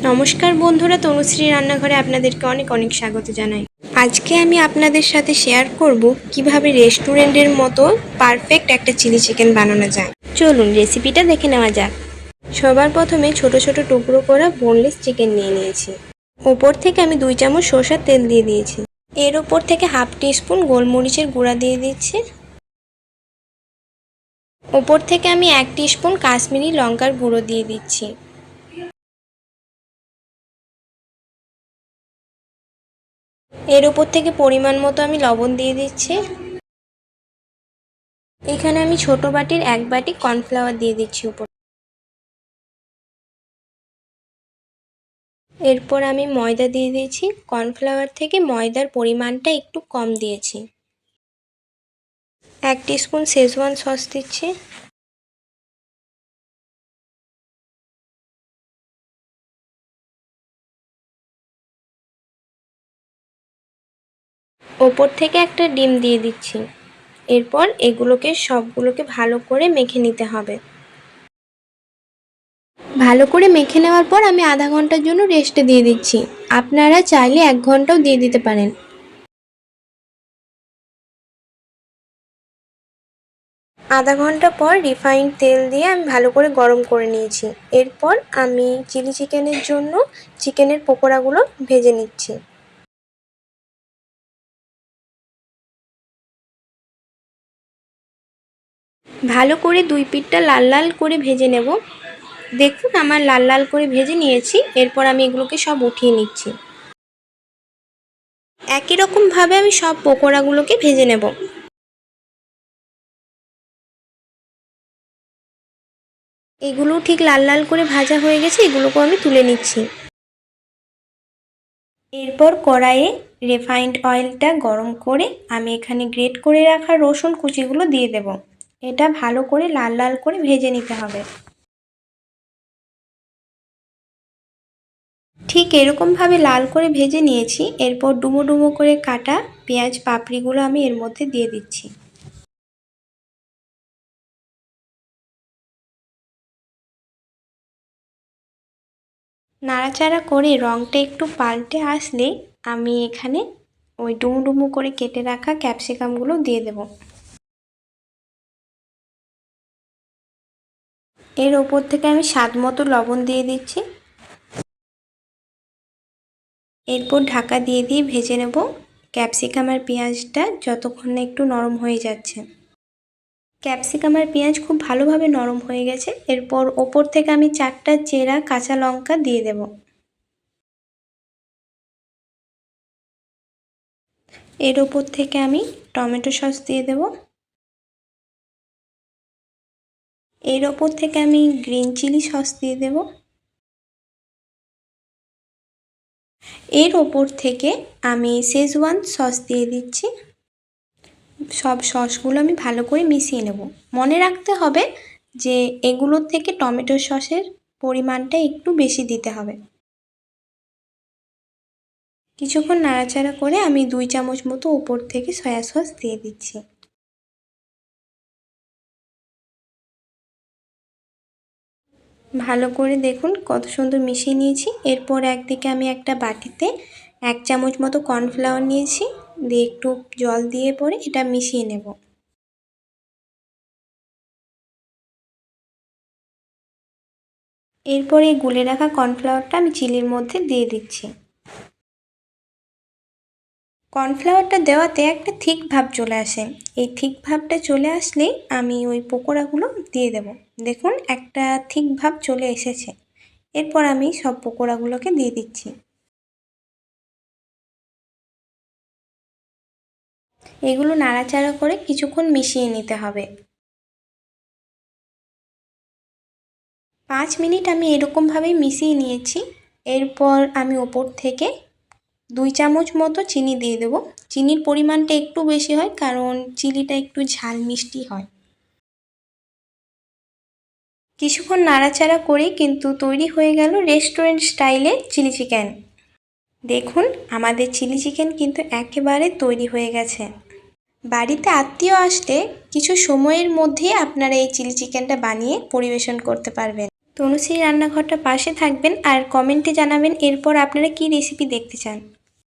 নমস্কার বন্ধুরা, তনুশ্রী রান্নাঘরে আপনাদেরকে অনেক অনেক স্বাগত জানাই। আজকে আমি আপনাদের সাথে শেয়ার করব কিভাবে রেস্টুরেন্টের মতো পারফেক্ট একটা চিলি চিকেন বানানো যায়। চলুন রেসিপিটা দেখে নেওয়া যাক। সবার প্রথমে ছোট ছোট টুকরো করা বোনলেস চিকেন নিয়ে নিয়েছি। ওপর থেকে আমি 2 চামচ সরষের তেল দিয়ে দিয়েছি। এর ওপর থেকে হাফ টিস্পুন গোলমরিচের গুঁড়া দিয়ে দিচ্ছি। ওপর থেকে আমি 1 টিস্পুন কাশ্মীরি লঙ্কার গুঁড়ো দিয়ে দিচ্ছি। এর উপর থেকে পরিমাণ মতো আমি লবণ দিয়ে দিচ্ছি। এখানে আমি ছোট বাটির 1 বাটি কর্নফ্লাওয়ার দিয়ে দিচ্ছি উপর। এরপর আমি ময়দা দিয়ে দিয়েছি। কর্নফ্লাওয়ার থেকে ময়দার পরিমাণটা একটু কম দিয়েছি। 1 টিস্পুন শেজওয়ান সস দিচ্ছি। ওপর থেকে একটা ডিম দিয়ে দিচ্ছি। এরপর এগুলোকে সবগুলোকে ভালো করে মেখে নিতে হবে। ভালো করে মেখে নেওয়ার পর আমি আধা ঘন্টার জন্য রেস্টে দিয়ে দিচ্ছি। আপনারা চাইলে 1 ঘন্টাও দিয়ে দিতে পারেন। আধা ঘন্টা পর রিফাইন্ড তেল দিয়ে আমি ভালো করে গরম করে নিয়েছি। এরপর আমি চিলি চিকেনের জন্য চিকেনের পকোড়াগুলো ভেজে নিচ্ছি। ভালো করে 2 পিঠটা লাল লাল করে ভেজে নেব। দেখুন আমার লাল লাল করে ভেজে নিয়েছি। এরপর আমি এগুলোকে সব উঠিয়ে নিচ্ছি। একই রকমভাবে আমি সব পকোড়াগুলোকে ভেজে নেব। এগুলো ঠিক লাল লাল করে ভাজা হয়ে গেছে, এগুলোকেও আমি তুলে নিচ্ছি। এরপর কড়াইয়ে রিফাইন্ড অয়েলটা গরম করে আমি এখানে গ্রেট করে রাখা রসুন কুচিগুলো দিয়ে দেব। এটা ভালো করে লাল লাল করে ভেজে নিতে হবে। ঠিক এরকমভাবে লাল করে ভেজে নিয়েছি। এরপর ডুমো ডুমো করে কাটা পেঁয়াজ পাপড়িগুলো আমি এর মধ্যে দিয়ে দিচ্ছি। নাড়াচাড়া করে রঙটা একটু পাল্টে আসলে আমি এখানে ওই ডুমো ডুমো করে কেটে রাখা ক্যাপসিকামগুলো দিয়ে দেব। এর ওপর থেকে আমি স্বাদ মতো লবণ দিয়ে দিচ্ছি। এরপর ঢাকা দিয়ে ভেজে নেব ক্যাপসিকাম আর পেঁয়াজটা যতক্ষণ না একটু নরম হয়ে যাচ্ছে। ক্যাপসিকাম আর পেঁয়াজ খুব ভালোভাবে নরম হয়ে গেছে। এরপর ওপর থেকে আমি 4টা চেরা কাঁচা লঙ্কা দিয়ে দেব। এর ওপর থেকে আমি টমেটো সস দিয়ে দেব। এর ওপর থেকে আমি গ্রিন চিলি সস দিয়ে দেব। এর ওপর থেকে আমি শেজওয়ান সস দিয়ে দিচ্ছি। সব সসগুলো আমি ভালো করে মিশিয়ে নেব। মনে রাখতে হবে যে এগুলোর থেকে টমেটো সসের পরিমাণটা একটু বেশি দিতে হবে। কিছুক্ষণ নাড়াচাড়া করে আমি 2 চামচ মতো উপর থেকে সয়া সস দিয়ে দিচ্ছি। ভালো করে দেখুন কত সুন্দর মিশিয়ে নিয়েছি। এরপর একদিকে আমি একটা বাটিতে 1 চামচ মতো কর্নফ্লাওয়ার নিয়েছি, দিয়ে একটু জল দিয়ে পরে এটা মিশিয়ে নেব। এরপর এই গুলে রাখা কর্নফ্লাওয়ারটা আমি চিলির মধ্যে দিয়ে দিচ্ছি। কর্নফ্লাওয়ারটা দেওয়াতে একটা থিক ভাব চলে আসে। এই থিক ভাবটা চলে আসলেই আমি ওই পকোড়াগুলো দিয়ে দেব। দেখুন একটা থিক ভাব চলে এসেছে। এরপর আমি সব পকোড়াগুলোকে দিয়ে দিচ্ছি। এগুলো নাড়াচাড়া করে কিছুক্ষণ মিশিয়ে নিতে হবে। 5 মিনিট আমি এরকমভাবেই মিশিয়ে নিয়েছি। এরপর আমি ওপর থেকে 2 চামচ মতো চিনি দিয়ে দেব। চিনির পরিমাণটা একটু বেশি হয় কারণ চিলিটা একটু ঝাল মিষ্টি হয়। কিছুক্ষণ নাড়াচাড়া করে কিন্তু তৈরি হয়ে গেল রেস্টুরেন্ট স্টাইলে চিলি চিকেন। দেখুন আমাদের চিলি চিকেন কিন্তু একেবারে তৈরি হয়ে গেছে। বাড়িতে আত্মীয় আসলে কিছু সময়ের মধ্যে আপনারা এই চিলি চিকেনটা বানিয়ে পরিবেশন করতে পারবেন। তনুশ্রী রান্নাঘরটা পাশে থাকবেন আর কমেন্টে জানাবেন এরপর আপনারা কি রেসিপি দেখতে চান।